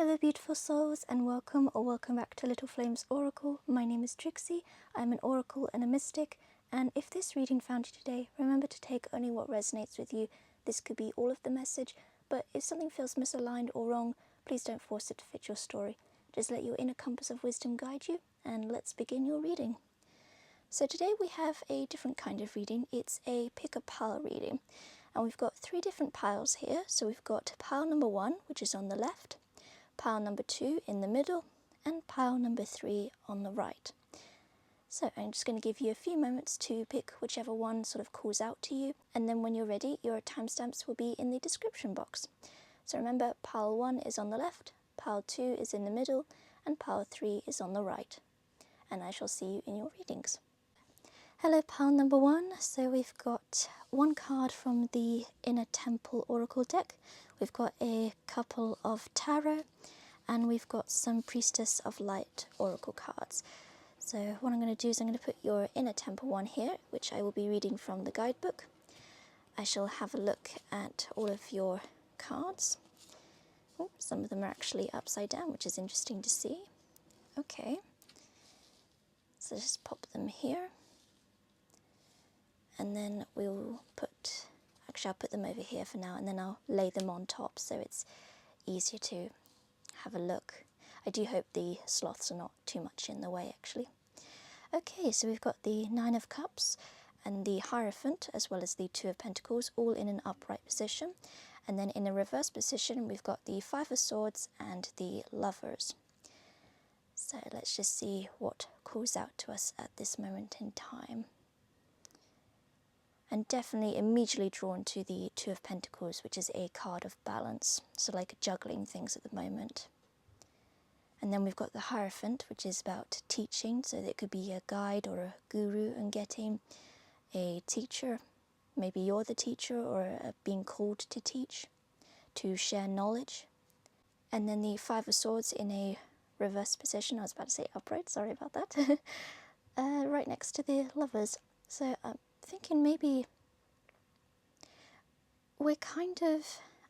Hello beautiful souls, and welcome back to Little Flames Oracle. My name is Trixie. I'm an oracle and a mystic, and if this reading found you today, remember to take only what resonates with you. This could be all of the message, but if something feels misaligned or wrong, please don't force it to fit your story. Just let your inner compass of wisdom guide you, and let's begin your reading. So today we have a different kind of reading. It's a pick a pile reading, and we've got 3 different piles here. So we've got pile number 1, which is on the left, pile number 2 in the middle, and pile number 3 on the right. So I'm just going to give you a few moments to pick whichever one sort of calls out to you, and then when you're ready, your timestamps will be in the description box. So remember, pile 1 is on the left, pile 2 is in the middle, and pile 3 is on the right. And I shall see you in your readings. Hello pile number 1, so we've got one card from the Inner Temple Oracle deck, we've got a couple of Tarot, and we've got some Priestess of Light Oracle cards. So what I'm going to do is I'm going to put your Inner Temple one here, which I will be reading from the guidebook. I shall have a look at all of your cards. Oh, some of them are actually upside down, which is interesting to see. Okay, so just pop them here. And then we'll I'll put them over here for now, and then I'll lay them on top so it's easier to have a look. I do hope the sloths are not too much in the way, actually. Okay, so we've got the 9 of Cups and the Hierophant, as well as the 2 of Pentacles, all in an upright position. And then in a reverse position, we've got the 5 of Swords and the Lovers. So let's just see what calls out to us at this moment in time. And definitely immediately drawn to the 2 of Pentacles, which is a card of balance, so like juggling things at the moment. And then we've got the Hierophant, which is about teaching, so it could be a guide or a guru, and getting a teacher. Maybe you're the teacher, or being called to teach, to share knowledge. And then the 5 of Swords in a reverse position, I was about to say upright, sorry about that, right next to the Lovers. So thinking maybe we're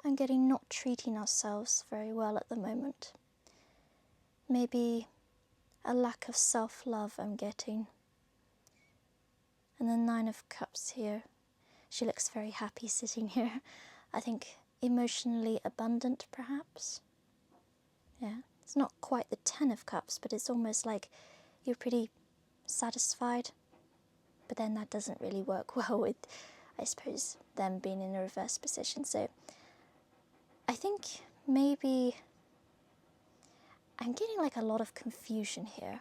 I'm getting not treating ourselves very well at the moment. Maybe a lack of self-love I'm getting. And the 9 of Cups here. She looks very happy sitting here. I think emotionally abundant, perhaps. Yeah, it's not quite the 10 of Cups, but it's almost like you're pretty satisfied. But then that doesn't really work well with, I suppose, them being in a reverse position. So I think maybe I'm getting like a lot of confusion here.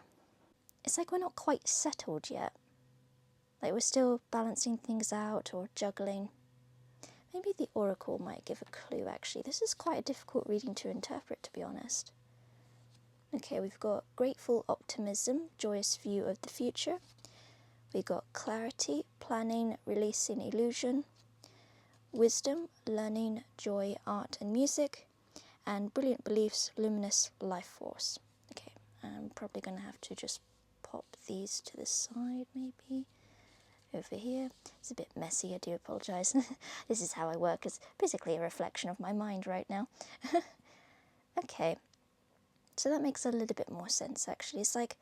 It's like we're not quite settled yet. Like we're still balancing things out or juggling. Maybe the Oracle might give a clue, actually. This is quite a difficult reading to interpret, to be honest. Okay, we've got grateful optimism, joyous view of the future. We got clarity, planning, releasing illusion, wisdom, learning, joy, art and music, and brilliant beliefs, luminous life force. Okay, I'm probably going to have to just pop these to the side, maybe. Over here. It's a bit messy, I do apologise. This is how I work. It's basically a reflection of my mind right now. Okay, so that makes a little bit more sense, actually. It's like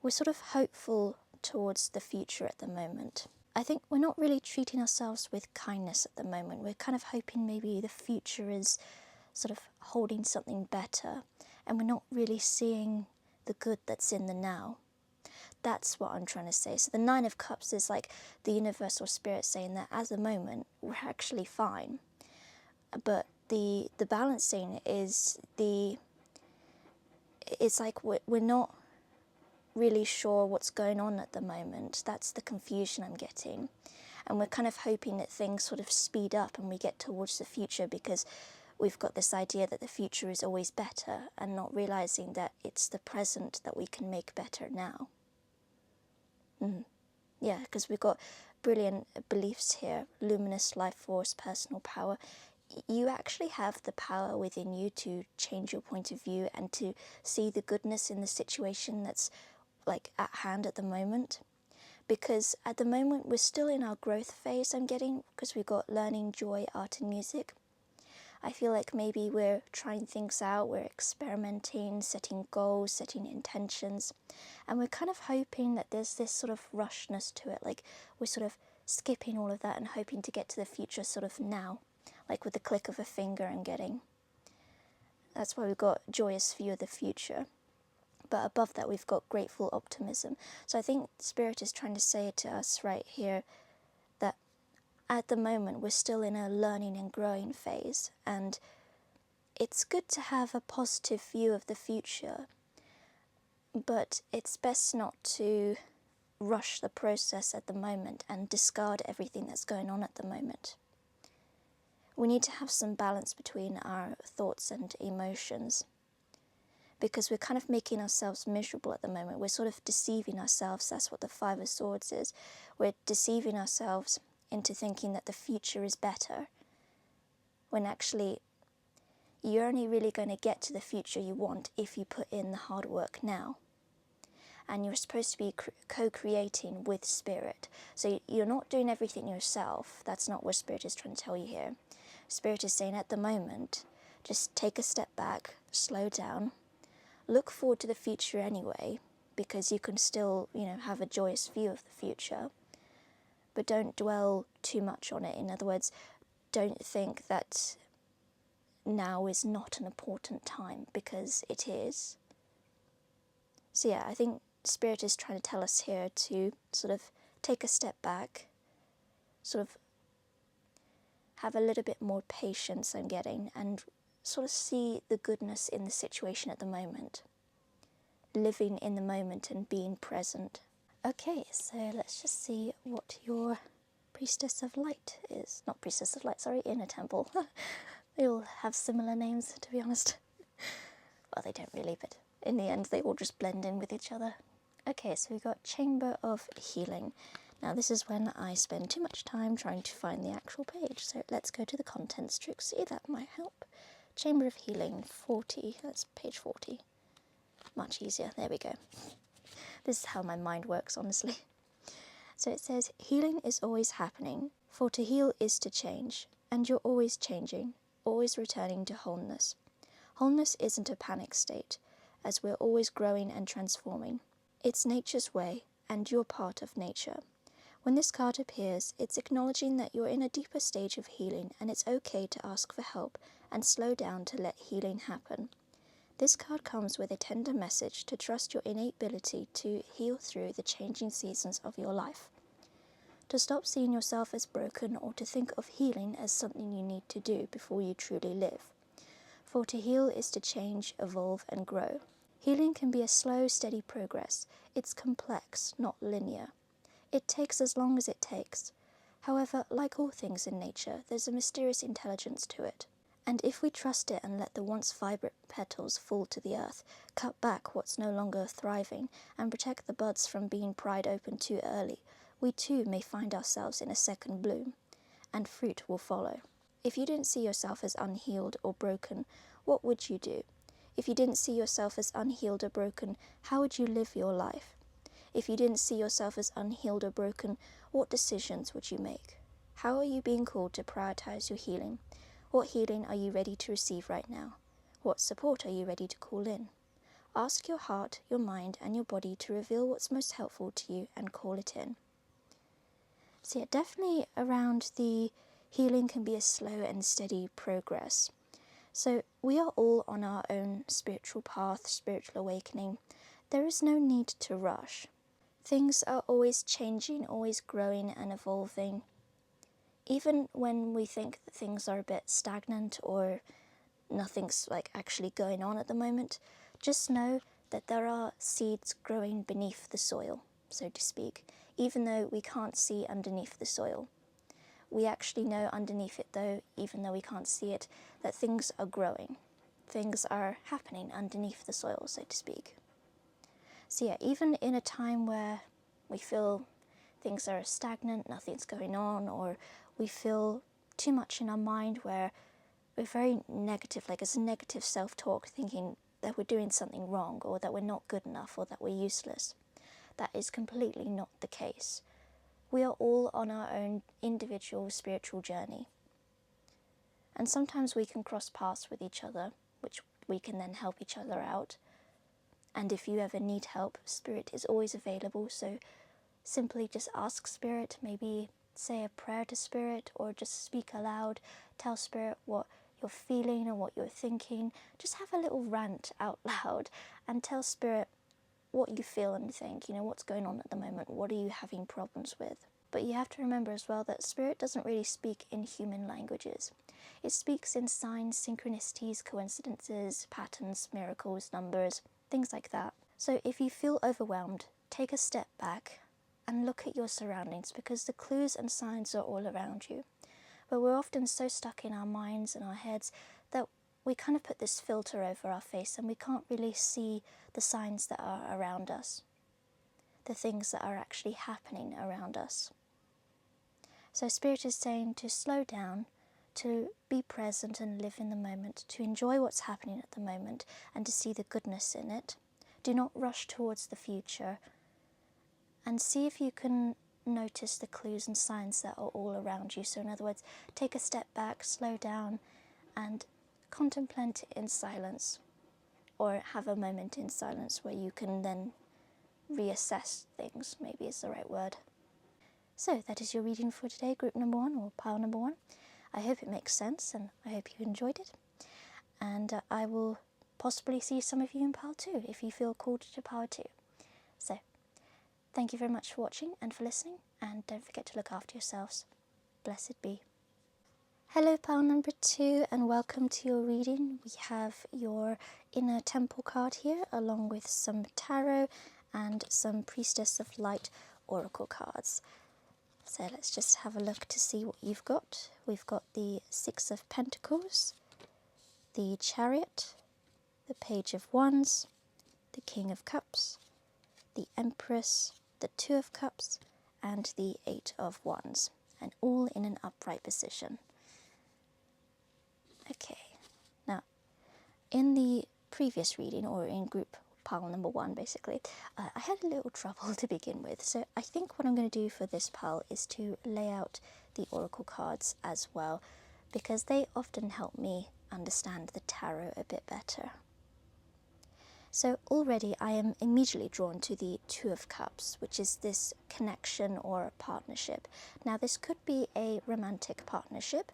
we're sort of hopeful towards the future at the moment. I think we're not really treating ourselves with kindness at the moment. We're kind of hoping maybe the future is sort of holding something better, and we're not really seeing the good that's in the now. That's what I'm trying to say. So the 9 of Cups is like the universal spirit saying that at the moment we're actually fine, but the balancing is it's like we're not really sure what's going on at the moment. That's the confusion I'm getting, and we're kind of hoping that things sort of speed up and we get towards the future, because we've got this idea that the future is always better, and not realizing that it's the present that we can make better now. Yeah, because we've got brilliant beliefs here, luminous life force, personal power. You actually have the power within you to change your point of view and to see the goodness in the situation that's like at hand at the moment. Because at the moment we're still in our growth phase, I'm getting, because we've got learning, joy, art and music. I feel like maybe we're trying things out, we're experimenting, setting goals, setting intentions, and we're kind of hoping that there's this sort of rushness to it, like we're sort of skipping all of that and hoping to get to the future sort of now, like with the click of a finger and getting. That's why we've got joyous view of the future. But above that, we've got grateful optimism. So I think Spirit is trying to say to us right here that at the moment we're still in a learning and growing phase, and it's good to have a positive view of the future, but it's best not to rush the process at the moment and discard everything that's going on at the moment. We need to have some balance between our thoughts and emotions, because we're kind of making ourselves miserable at the moment. We're sort of deceiving ourselves. That's what the Five of Swords is. We're deceiving ourselves into thinking that the future is better, when actually you're only really going to get to the future you want if you put in the hard work now. And you're supposed to be co-creating with Spirit. So you're not doing everything yourself. That's not what Spirit is trying to tell you here. Spirit is saying at the moment, just take a step back, slow down, look forward to the future anyway, because you can still, have a joyous view of the future. But don't dwell too much on it. In other words, don't think that now is not an important time, because it is. So yeah, I think Spirit is trying to tell us here to sort of take a step back, sort of have a little bit more patience, I'm getting, and sort of see the goodness in the situation at the moment. Living in the moment and being present. Okay, so let's just see what your Priestess of Light is. Not Priestess of Light, sorry, Inner Temple. They all have similar names, to be honest. Well, they don't really, but in the end they all just blend in with each other. Okay, so we've got Chamber of Healing. Now this is when I spend too much time trying to find the actual page, so let's go to the contents, Trixie, that might help. Chamber of Healing, 40, that's page 40. Much easier, there we go. This is how my mind works, honestly. So it says, healing is always happening, for to heal is to change, and you're always changing, always returning to wholeness. Wholeness isn't a panic state, as we're always growing and transforming. It's nature's way, and you're part of nature. When this card appears, it's acknowledging that you're in a deeper stage of healing, and it's okay to ask for help and slow down to let healing happen. This card comes with a tender message to trust your innate ability to heal through the changing seasons of your life. To stop seeing yourself as broken, or to think of healing as something you need to do before you truly live. For to heal is to change, evolve, and grow. Healing can be a slow, steady progress. It's complex, not linear. It takes as long as it takes. However, like all things in nature, there's a mysterious intelligence to it. And if we trust it and let the once vibrant petals fall to the earth, cut back what's no longer thriving, and protect the buds from being pried open too early, we too may find ourselves in a second bloom, and fruit will follow. If you didn't see yourself as unhealed or broken, what would you do? If you didn't see yourself as unhealed or broken, how would you live your life? If you didn't see yourself as unhealed or broken, what decisions would you make? How are you being called to prioritize your healing? What healing are you ready to receive right now? What support are you ready to call in? Ask your heart, your mind, and your body to reveal what's most helpful to you and call it in. So yeah, definitely around the healing can be a slow and steady progress. So we are all on our own spiritual path, spiritual awakening. There is no need to rush. Things are always changing, always growing and evolving. Even when we think that things are a bit stagnant or nothing's actually going on at the moment, just know that there are seeds growing beneath the soil, so to speak, even though we can't see underneath the soil. We actually know underneath it though, even though we can't see it, that things are growing. Things are happening underneath the soil, so to speak. So yeah, even in a time where we feel things are stagnant, nothing's going on, or we feel too much in our mind where we're very negative, it's a negative self-talk, thinking that we're doing something wrong, or that we're not good enough, or that we're useless. That is completely not the case. We are all on our own individual spiritual journey. And sometimes we can cross paths with each other, which we can then help each other out. And if you ever need help, Spirit is always available, so simply just ask Spirit, maybe say a prayer to Spirit, or just speak aloud, tell Spirit what you're feeling and what you're thinking. Just have a little rant out loud and tell Spirit what you feel and think, what's going on at the moment, what are you having problems with. But you have to remember as well that Spirit doesn't really speak in human languages. It speaks in signs, synchronicities, coincidences, patterns, miracles, numbers, things like that. So if you feel overwhelmed, take a step back and look at your surroundings, because the clues and signs are all around you. But we're often so stuck in our minds and our heads that we kind of put this filter over our face and we can't really see the signs that are around us, the things that are actually happening around us. So Spirit is saying to slow down, to be present and live in the moment, to enjoy what's happening at the moment and to see the goodness in it. Do not rush towards the future, and see if you can notice the clues and signs that are all around you. So in other words, take a step back, slow down, and contemplate in silence, or have a moment in silence where you can then reassess things, maybe is the right word. So that is your reading for today, group number 1, or pile number 1. I hope it makes sense and I hope you enjoyed it. And I will possibly see some of you in pile 2 if you feel called to pile 2. So thank you very much for watching and for listening, and don't forget to look after yourselves. Blessed be. Hello pile number 2, and welcome to your reading. We have your inner temple card here, along with some tarot and some Priestess of Light oracle cards. So let's just have a look to see what you've got. We've got the 6 of Pentacles, the Chariot, the Page of Wands, the King of Cups, the Empress, the 2 of Cups, and the 8 of Wands, and all in an upright position. Okay, now in the previous reading, or in group pile number 1 basically, I had a little trouble to begin with, so I think what I'm going to do for this pile is to lay out the oracle cards as well, because they often help me understand the tarot a bit better. So already I am immediately drawn to the 2 of Cups, which is this connection or partnership. Now this could be a romantic partnership,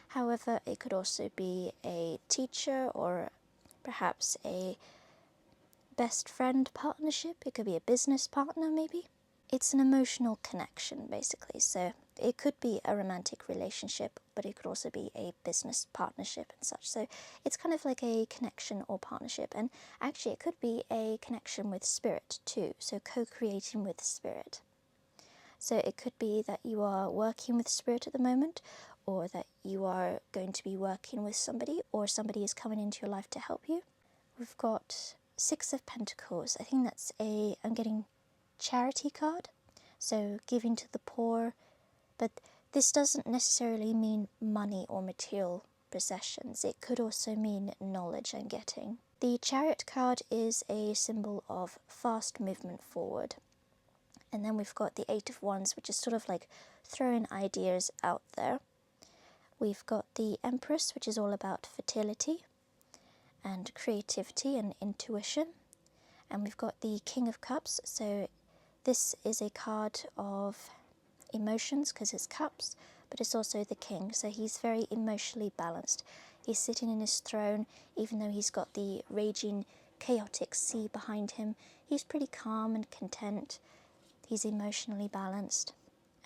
however it could also be a teacher or perhaps a best friend partnership. It could be a business partner maybe. It's an emotional connection basically, so it could be a romantic relationship, but it could also be a business partnership and such. So it's kind of like a connection or partnership, and actually it could be a connection with Spirit too, so co-creating with Spirit. So it could be that you are working with Spirit at the moment, or that you are going to be working with somebody, or somebody is coming into your life to help you. We've got 6 of Pentacles. I think that's I'm getting charity card, so giving to the poor, but this doesn't necessarily mean money or material possessions. It could also mean knowledge I'm getting. The Chariot card is a symbol of fast movement forward. And then we've got the 8 of Wands, which is sort of like throwing ideas out there. We've got the Empress, which is all about fertility and creativity and intuition. And we've got the King of Cups, so this is a card of emotions because it's cups, but it's also the king, so he's very emotionally balanced. He's sitting in his throne, even though he's got the raging, chaotic sea behind him. He's pretty calm and content. He's emotionally balanced.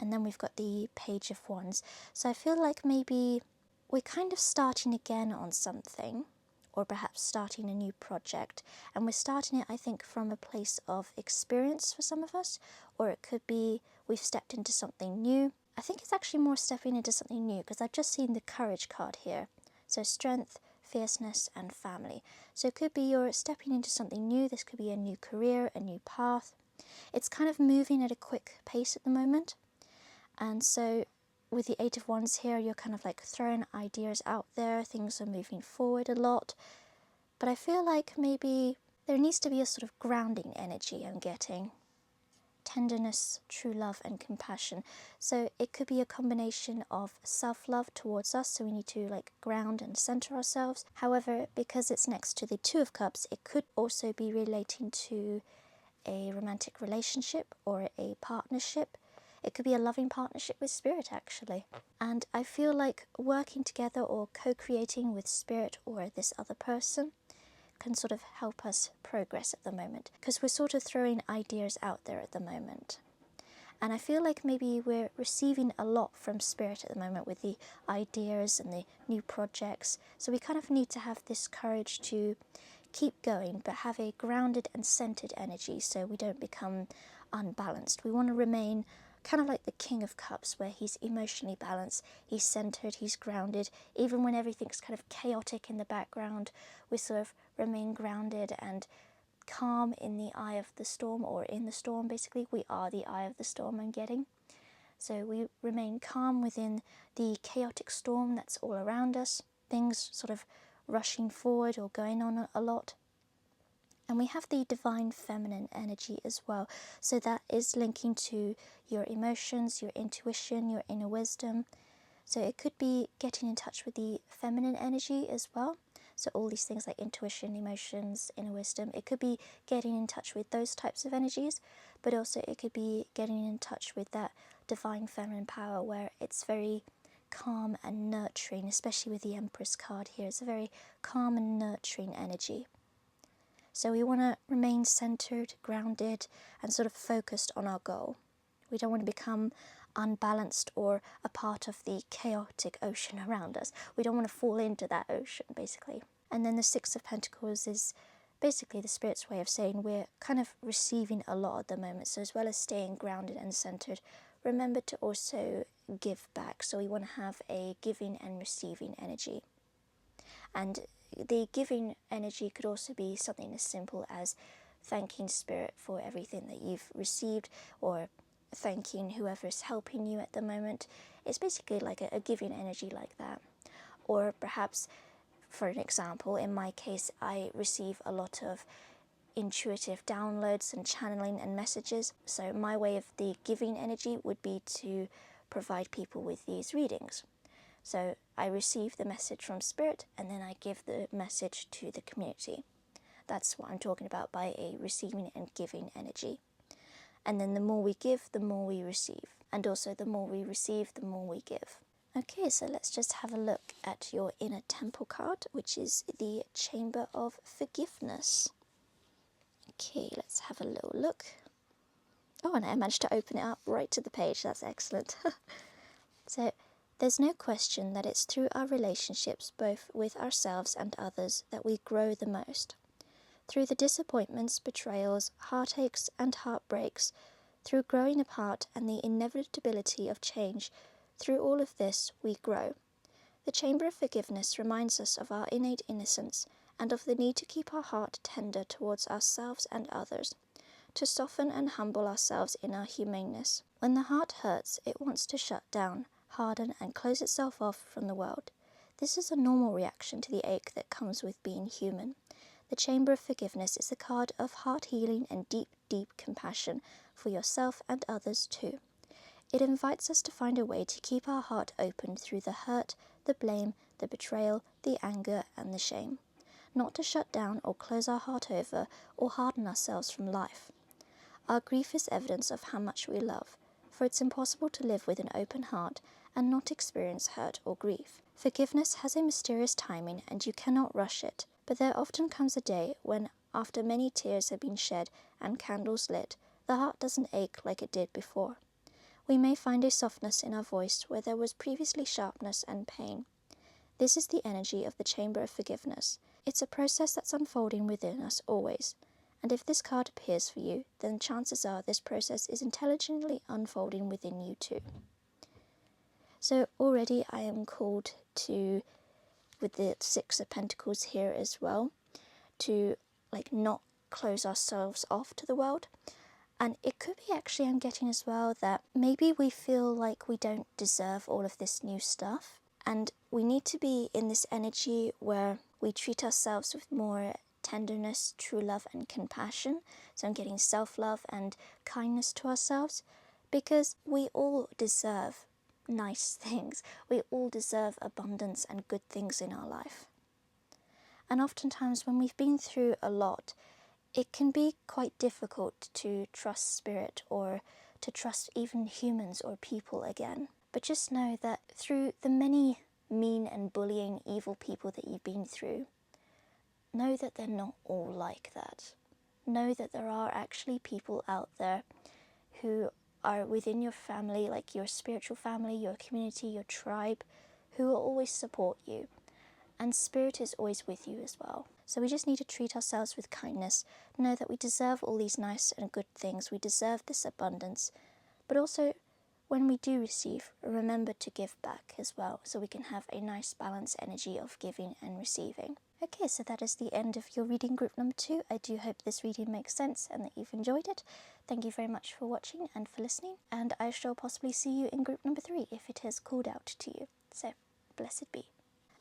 And then we've got the Page of Wands. So I feel like maybe we're kind of starting again on something, or perhaps starting a new project. And we're starting it, I think, from a place of experience for some of us, or it could be we've stepped into something new. I think it's actually more stepping into something new, because I've just seen the Courage card here. So strength, fierceness, and family. So it could be you're stepping into something new. This could be a new career, a new path. It's kind of moving at a quick pace at the moment. And so with the 8 of Wands here, you're kind of like throwing ideas out there. Things are moving forward a lot. But I feel like maybe there needs to be a sort of grounding energy I'm getting. tenderness, true love and compassion. So it could be a combination of self-love towards us, so we need to like ground and center ourselves. However, because it's next to the Two of Cups, it could also be relating to a romantic relationship or a partnership. It could be a loving partnership with Spirit, actually. And I feel like working together or co-creating with Spirit or this other person can sort of help us progress at the moment, because we're sort of throwing ideas out there at the moment. And I feel like maybe we're receiving a lot from Spirit at the moment with the ideas and the new projects. So we kind of need to have this courage to keep going, but have a grounded and centered energy so we don't become unbalanced. We want to remain kind of like the King of Cups, where he's emotionally balanced, he's centered, he's grounded. Even when everything's kind of chaotic in the background, we sort of remain grounded and calm in the eye of the storm, or in the storm basically. We are the eye of the storm, I'm getting. So we remain calm within the chaotic storm that's all around us, things sort of rushing forward or going on a lot. And we have the divine feminine energy as well. So that is linking to your emotions, your intuition, your inner wisdom. So it could be getting in touch with the feminine energy as well. So all these things like intuition, emotions, inner wisdom, it could be getting in touch with those types of energies, but also it could be getting in touch with that divine feminine power where it's very calm and nurturing, especially with the Empress card here. It's a very calm and nurturing energy. So we want to remain centered, grounded, and sort of focused on our goal. We don't want to become unbalanced or a part of the chaotic ocean around us. We don't want to fall into that ocean, basically. And then the Six of Pentacles is basically the Spirit's way of saying we're kind of receiving a lot at the moment. So as well as staying grounded and centered, remember to also give back. So we want to have a giving and receiving energy. And the giving energy could also be something as simple as thanking Spirit for everything that you've received, or thanking whoever's helping you at the moment. It's basically like a giving energy like that. Or perhaps, for an example, in my case, I receive a lot of intuitive downloads and channeling and messages. So my way of the giving energy would be to provide people with these readings. So I receive the message from Spirit and then I give the message to the community. That's what I'm talking about by a receiving and giving energy. And then the more we give, the more we receive. And also the more we receive, the more we give. Okay, so let's just have a look at your inner temple card, which is the Chamber of Forgiveness. Okay, let's have a little look. Oh, and I managed to open it up right to the page. That's excellent. So, there's no question that it's through our relationships, both with ourselves and others, that we grow the most. Through the disappointments, betrayals, heartaches and heartbreaks, through growing apart and the inevitability of change, through all of this we grow. The Chamber of Forgiveness reminds us of our innate innocence and of the need to keep our heart tender towards ourselves and others, to soften and humble ourselves in our humaneness. When the heart hurts, it wants to shut down, harden and close itself off from the world. This is a normal reaction to the ache that comes with being human. The Chamber of Forgiveness is a card of heart healing and deep, deep compassion for yourself and others too. It invites us to find a way to keep our heart open through the hurt, the blame, the betrayal, the anger and the shame. Not to shut down or close our heart over or harden ourselves from life. Our grief is evidence of how much we love, for it's impossible to live with an open heart and not experience hurt or grief. Forgiveness has a mysterious timing and you cannot rush it, but there often comes a day when, after many tears have been shed and candles lit, the heart doesn't ache like it did before. We may find a softness in our voice where there was previously sharpness and pain. This is the energy of the Chamber of Forgiveness. It's a process that's unfolding within us always. And if this card appears for you, then chances are this process is intelligently unfolding within you too. So already I am called to, with the Six of Pentacles here as well, to not close ourselves off to the world. And it could be actually, I'm getting as well, that maybe we feel like we don't deserve all of this new stuff. And we need to be in this energy where we treat ourselves with more tenderness, true love and compassion. So I'm getting self-love and kindness to ourselves, because we all deserve nice things. We all deserve abundance and good things in our life. And oftentimes when we've been through a lot, it can be quite difficult to trust spirit or to trust even humans or people again. But just know that through the many mean and bullying evil people that you've been through, know that they're not all like that. Know that there are actually people out there who are within your family, like your spiritual family, your community, your tribe, who will always support you. And spirit is always with you as well. So we just need to treat ourselves with kindness, know that we deserve all these nice and good things, we deserve this abundance, but also when we do receive, remember to give back as well, so we can have a nice balanced energy of giving and receiving. Okay, so that is the end of your reading group number 2. I do hope this reading makes sense and that you've enjoyed it. Thank you very much for watching and for listening, and I shall possibly see you in group number 3 if it has called out to you. So, blessed be.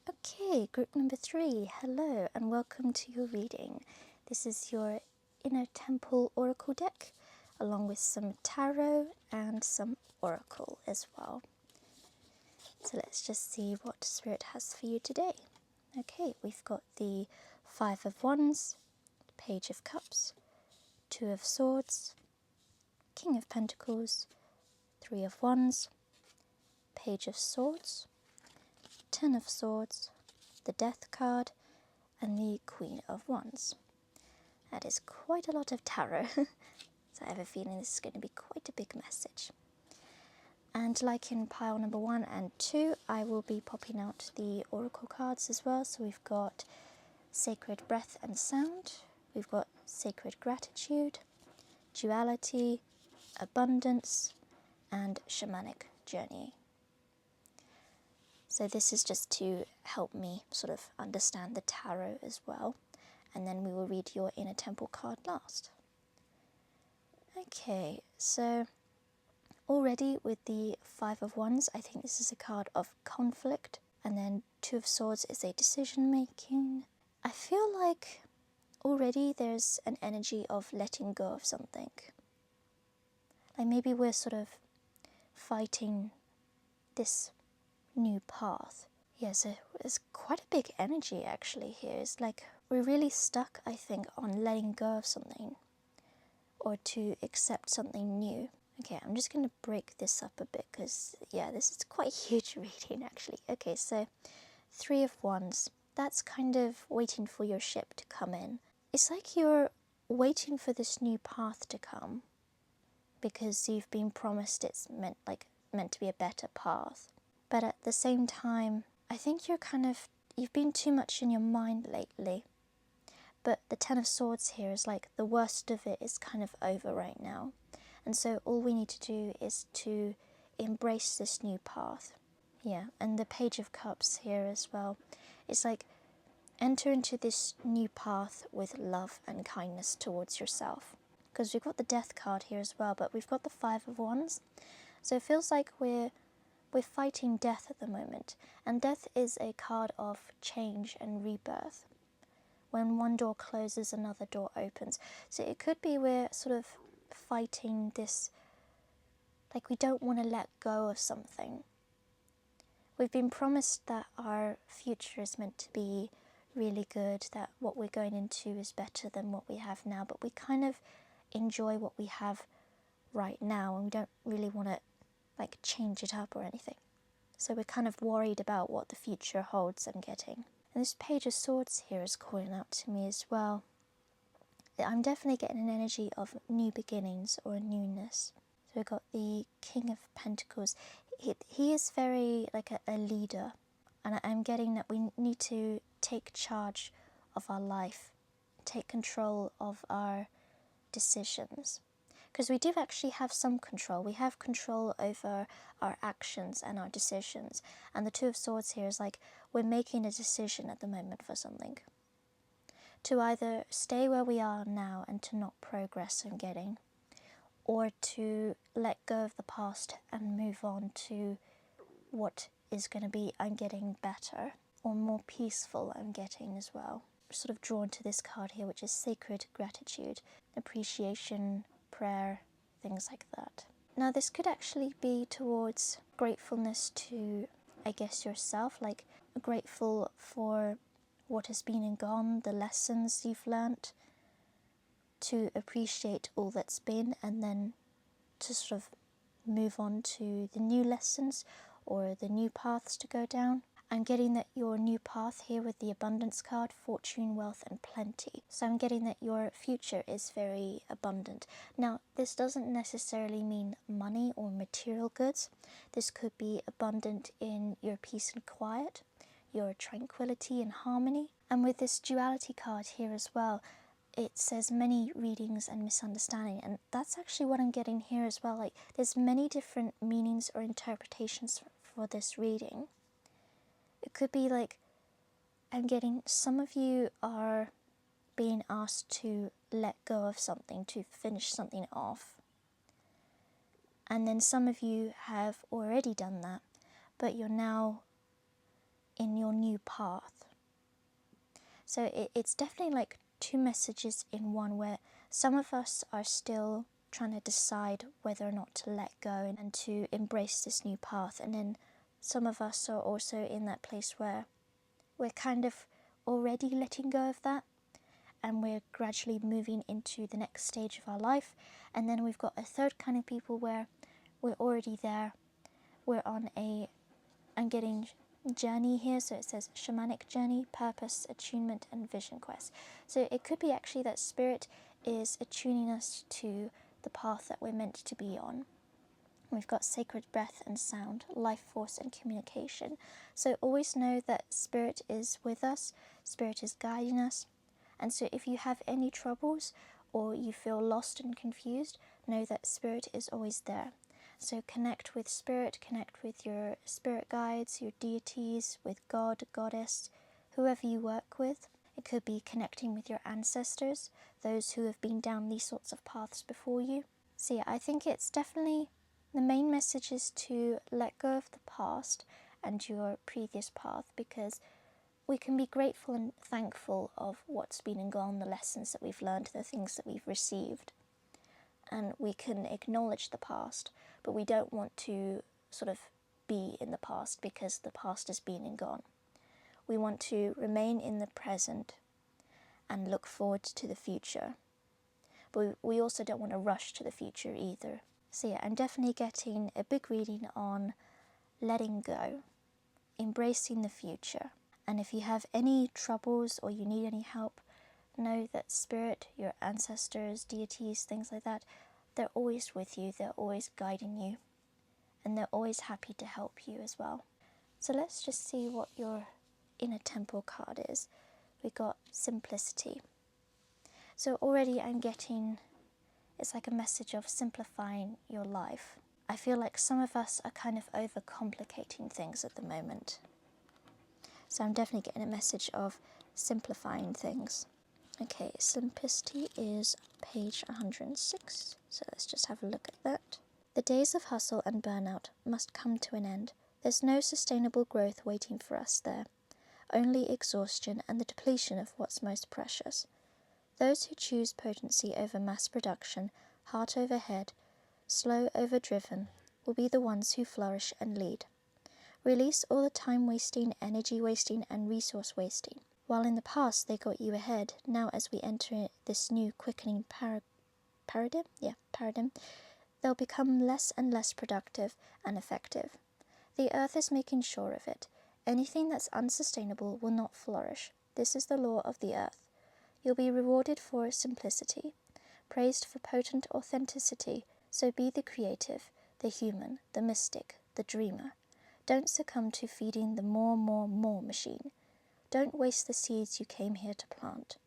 Okay, group number 3, hello and welcome to your reading. This is your Inner Temple Oracle deck, along with some tarot and some oracle as well. So let's just see what Spirit has for you today. Okay, we've got the 5 of Wands, Page of Cups, 2 of Swords, King of Pentacles, 3 of Wands, Page of Swords, 10 of Swords, the Death card, and the Queen of Wands. That is quite a lot of tarot, so I have a feeling this is going to be quite a big message. And like in pile number 1 and 2, I will be popping out the oracle cards as well. So we've got Sacred Breath and Sound, we've got Sacred Gratitude, Duality, Abundance, and Shamanic Journey. So this is just to help me sort of understand the tarot as well. And then we will read your Inner Temple card last. Okay, so already with the 5 of Wands, I think this is a card of conflict. And then 2 of Swords is a decision making. I feel like already there's an energy of letting go of something. Like maybe we're sort of fighting this new path. Yeah, so there's quite a big energy actually here. It's like we're really stuck, I think, on letting go of something or to accept something new. Okay, I'm just going to break this up a bit because, yeah, this is quite a huge reading actually. Okay, so 3 of Wands, that's kind of waiting for your ship to come in. It's like you're waiting for this new path to come because you've been promised it's meant to be a better path. But at the same time, I think you've been too much in your mind lately. But the 10 of Swords here is like the worst of it is kind of over right now. And so all we need to do is to embrace this new path. Yeah, and the Page of Cups here as well. It's like enter into this new path with love and kindness towards yourself. Because we've got the Death card here as well, but we've got the 5 of Wands. So it feels like we're fighting death at the moment. And death is a card of change and rebirth. When one door closes, another door opens. So it could be we're sort of fighting this, like we don't want to let go of something. We've been promised that our future is meant to be really good, that what we're going into is better than what we have now, but we kind of enjoy what we have right now and we don't really want to like change it up or anything. So we're kind of worried about what the future holds, I'm getting. And this Page of Swords here is calling out to me as well. I'm definitely getting an energy of new beginnings or newness. So we've got the King of Pentacles. He is very like a leader. And I'm getting that we need to take charge of our life, take control of our decisions. Because we do actually have some control. We have control over our actions and our decisions. And the 2 of Swords here is like we're making a decision at the moment for something. To either stay where we are now and to not progress in getting, or to let go of the past and move on to what is going to be, I'm getting better, or more peaceful, I'm getting as well. sort of drawn to this card here, which is sacred gratitude, appreciation, prayer, things like that. Now this could actually be towards gratefulness to, I guess, yourself, like grateful for what has been and gone, the lessons you've learnt, to appreciate all that's been, and then to sort of move on to the new lessons or the new paths to go down. I'm getting that your new path here with the abundance card, fortune, wealth and plenty. So I'm getting that your future is very abundant. Now this doesn't necessarily mean money or material goods. This could be abundant in your peace and quiet, your tranquility and harmony. And with this duality card here as well, it says many readings and misunderstanding, and that's actually what I'm getting here as well. Like, there's many different meanings or interpretations for this reading. It could be like, I'm getting some of you are being asked to let go of something, to finish something off, and then some of you have already done that, but you're now in your new path. So it's definitely like two messages in one, where some of us are still trying to decide whether or not to let go and to embrace this new path, and then some of us are also in that place where we're kind of already letting go of that and we're gradually moving into the next stage of our life. And then we've got a third kind of people where we're already there. We're on a, I'm getting journey here, so it says shamanic journey, purpose, attunement and vision quest. So it could be actually that spirit is attuning us to the path that we're meant to be on. We've got sacred breath and sound, life force and communication. So always know that spirit is with us, spirit is guiding us. And so if you have any troubles or you feel lost and confused, know that spirit is always there. So connect with spirit, connect with your spirit guides, your deities, with God, goddess, whoever you work with. It could be connecting with your ancestors, those who have been down these sorts of paths before you. So yeah, I think it's definitely, the main message is to let go of the past and your previous path, because we can be grateful and thankful of what's been and gone, the lessons that we've learned, the things that we've received. And we can acknowledge the past, but we don't want to sort of be in the past because the past has been and gone. We want to remain in the present and look forward to the future. But we also don't want to rush to the future either. So yeah, I'm definitely getting a big reading on letting go, embracing the future. And if you have any troubles or you need any help, know that spirit, your ancestors, deities, things like that, they're always with you, they're always guiding you, and they're always happy to help you as well. So let's just see what your inner temple card is. We got simplicity. So already I'm getting, it's like a message of simplifying your life. I feel like some of us are kind of overcomplicating things at the moment. So I'm definitely getting a message of simplifying things. Okay, simplicity is page 106, so let's just have a look at that. The days of hustle and burnout must come to an end. There's no sustainable growth waiting for us there, only exhaustion and the depletion of what's most precious. Those who choose potency over mass production, heart over head, slow over driven, will be the ones who flourish and lead. Release all the time wasting, energy wasting and resource wasting. While in the past they got you ahead, now as we enter this new quickening paradigm, they'll become less and less productive and effective. The earth is making sure of it. Anything that's unsustainable will not flourish. This is the law of the earth. You'll be rewarded for simplicity, praised for potent authenticity, so be the creative, the human, the mystic, the dreamer. Don't succumb to feeding the more machine. Don't waste the seeds you came here to plant.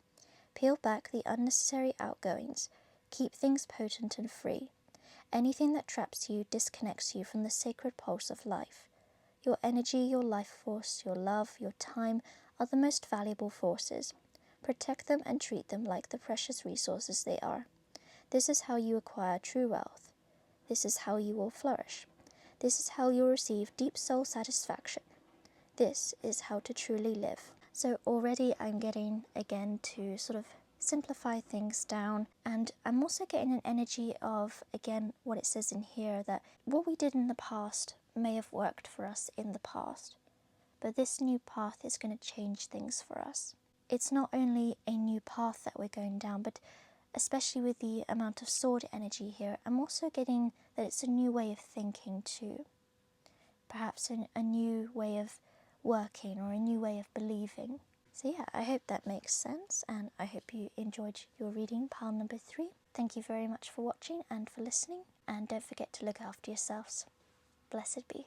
Peel back the unnecessary outgoings. Keep things potent and free. Anything that traps you disconnects you from the sacred pulse of life. Your energy, your life force, your love, your time are the most valuable forces. Protect them and treat them like the precious resources they are. This is how you acquire true wealth. This is how you will flourish. This is how you'll receive deep soul satisfaction. This is how to truly live. So already I'm getting again to sort of simplify things down, and I'm also getting an energy of, again, what it says in here, that what we did in the past may have worked for us in the past, but this new path is going to change things for us. It's not only a new path that we're going down, but especially with the amount of sword energy here, I'm also getting that it's a new way of thinking too. Perhaps a new way of working or a new way of believing. So yeah, I hope that makes sense, and I hope you enjoyed your reading, pile number 3. Thank you very much for watching and for listening, and don't forget to look after yourselves. Blessed be.